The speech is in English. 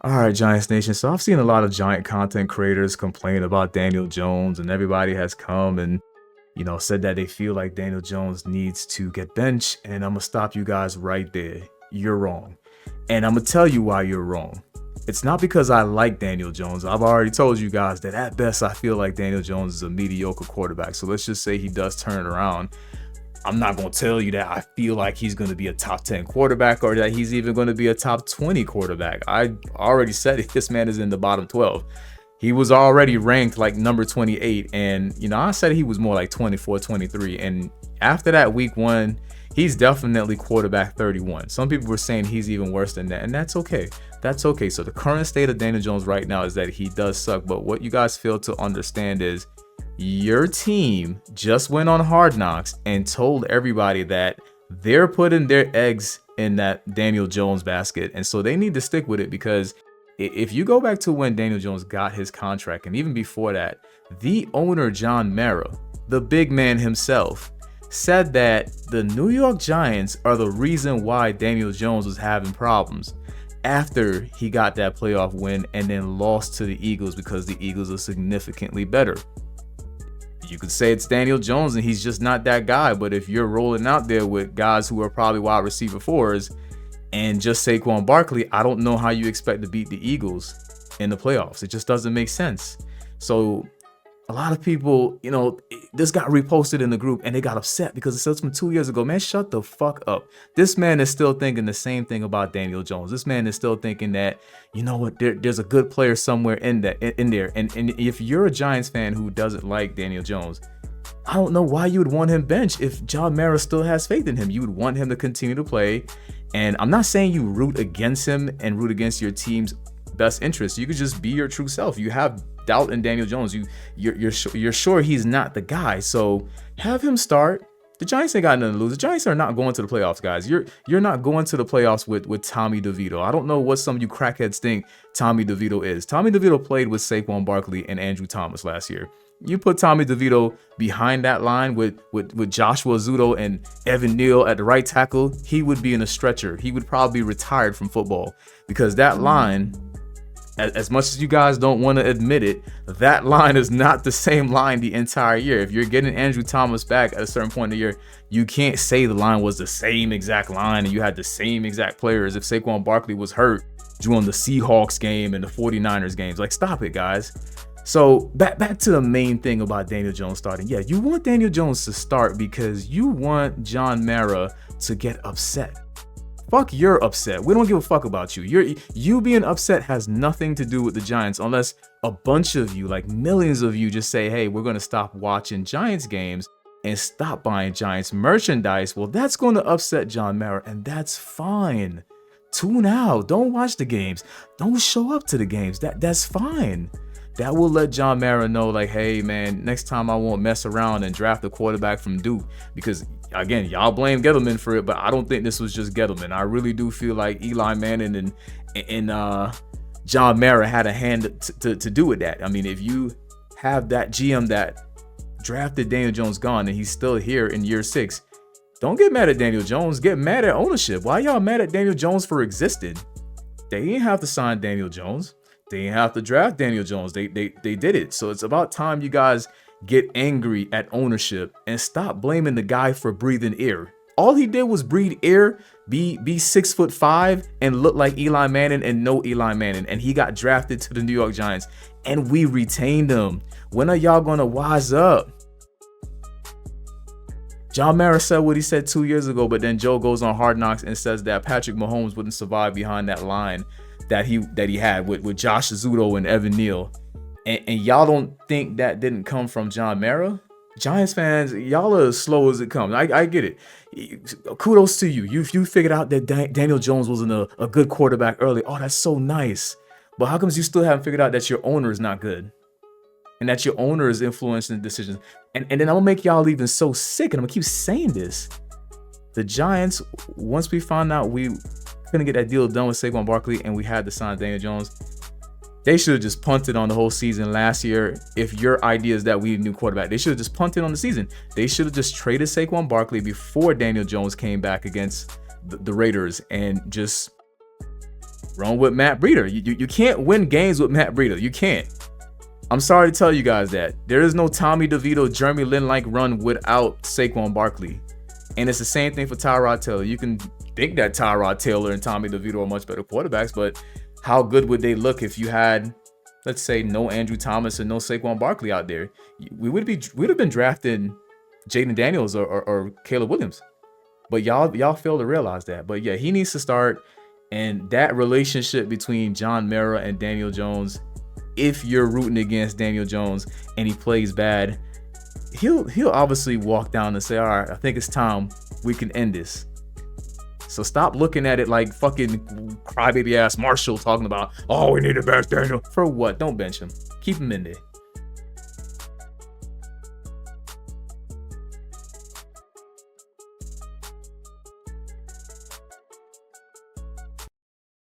All right, Giants Nation. So I've seen a lot of Giant content creators complain about Daniel Jones, and everybody has come and said that they feel like Daniel Jones needs to get benched. And I'm gonna stop you guys right there. You're wrong, and I'm gonna tell you why you're wrong. It's not because I like Daniel Jones. I've already told you guys that at best I feel like Daniel Jones is a mediocre quarterback. So let's just say he does turn it around. I'm not going to tell you that I feel like he's going to be a top 10 quarterback or that he's even going to be a top 20 quarterback. I already said it. This man is in the bottom 12. He was already ranked like number 28. And, I said he was more like 24, 23. And after that week one, he's definitely quarterback 31. Some people were saying he's even worse than that. And that's okay. That's okay. So the current state of Daniel Jones right now is that he does suck. But what you guys fail to understand is your team just went on Hard Knocks and told everybody that they're putting their eggs in that Daniel Jones basket. And so they need to stick with it, because if you go back to when Daniel Jones got his contract, and even before that, the owner, John Mara, the big man himself, said that the New York Giants are the reason why Daniel Jones was having problems after he got that playoff win and then lost to the Eagles because the Eagles are significantly better. You could say it's Daniel Jones and he's just not that guy, but if you're rolling out there with guys who are probably wide receiver fours and just Saquon Barkley, I don't know how you expect to beat the Eagles in the playoffs. It just doesn't make sense. So a lot of people, this got reposted in the group and they got upset because it says from 2 years ago. Man, shut the fuck up. This man is still thinking the same thing about Daniel Jones. This man is still thinking that, there's a good player somewhere in there. And if you're a Giants fan who doesn't like Daniel Jones, I don't know why you would want him benched if John Mara still has faith in him. You would want him to continue to play. And I'm not saying you root against him and root against your team's best interest. You could just be your true self. You have doubt in Daniel Jones. You're sure he's not the guy. So have him start. The Giants ain't got nothing to lose. The Giants are not going to the playoffs, guys. You're not going to the playoffs with Tommy DeVito. I don't know what some of you crackheads think Tommy DeVito is. Tommy DeVito played with Saquon Barkley and Andrew Thomas last year. You put Tommy DeVito behind that line with Joshua Zudo and Evan Neal at the right tackle, he would be in a stretcher. He would probably be retired from football, because that line, as much as you guys don't want to admit it, that line is not the same line the entire year. If you're getting Andrew Thomas back at a certain point in the year, you can't say the line was the same exact line and you had the same exact players. If Saquon Barkley was hurt during the Seahawks game and the 49ers games, like, stop it, guys. So back to the main thing about Daniel Jones starting. Yeah, you want Daniel Jones to start because you want John Mara to get upset. Fuck, you're upset. We don't give a fuck about you. You being upset has nothing to do with the Giants, unless a bunch of you, like millions of you, just say, hey, we're going to stop watching Giants games and stop buying Giants merchandise. Well, that's going to upset John Mara, and that's fine. Tune out. Don't watch the games. Don't show up to the games. That's fine. That will let John Mara know, like, hey, man, next time I won't mess around and draft a quarterback from Duke. Because, again, y'all blame Gettleman for it, but I don't think this was just Gettleman. I really do feel like Eli Manning and John Mara had a hand to do with that. I mean, if you have that GM that drafted Daniel Jones gone and he's still here in year 6, don't get mad at Daniel Jones. Get mad at ownership. Why y'all mad at Daniel Jones for existing? They didn't have to sign Daniel Jones. They didn't have to draft Daniel Jones. They did it. So it's about time you guys get angry at ownership and stop blaming the guy for breathing air. All he did was breathe air, be 6'5" and look like Eli Manning and no Eli Manning. And he got drafted to the New York Giants and we retained him. When are y'all gonna wise up? John Mara said what he said 2 years ago, but then Joe goes on Hard Knocks and says that Patrick Mahomes wouldn't survive behind that line that he had with Josh Zudo and Evan Neal. And y'all don't think that didn't come from John Mara? Giants fans, y'all are as slow as it comes. I get it. Kudos to you. You figured out that Daniel Jones wasn't a good quarterback early. Oh, that's so nice. But how comes you still haven't figured out that your owner is not good? And that your owner is influencing decisions? And then I'm going to make y'all even so sick, and I'm going to keep saying this. The Giants, once we found out we couldn't get that deal done with Saquon Barkley and we had to sign Daniel Jones, they should have just punted on the whole season last year. If your idea is that we need a new quarterback, they should have just punted on the season. They should have just traded Saquon Barkley before Daniel Jones came back against the Raiders and just Run with Matt Breida. You can't win games with Matt Breida. You can't. I'm sorry to tell you guys that. There is no Tommy DeVito, Jeremy Lin-like run without Saquon Barkley. And it's the same thing for Tyrod Taylor. You can think that Tyrod Taylor and Tommy DeVito are much better quarterbacks, but how good would they look if you had, let's say, no Andrew Thomas and no Saquon Barkley out there? We'd have been drafting Jaden Daniels or Caleb Williams. But y'all fail to realize that. But yeah, he needs to start. And that relationship between John Mara and Daniel Jones, if you're rooting against Daniel Jones and he plays bad, he'll obviously walk down and say, all right, I think it's time we can end this. So stop looking at it like fucking crybaby ass Marshall talking about, oh, we need to bench Daniel. For what? Don't bench him. Keep him in there.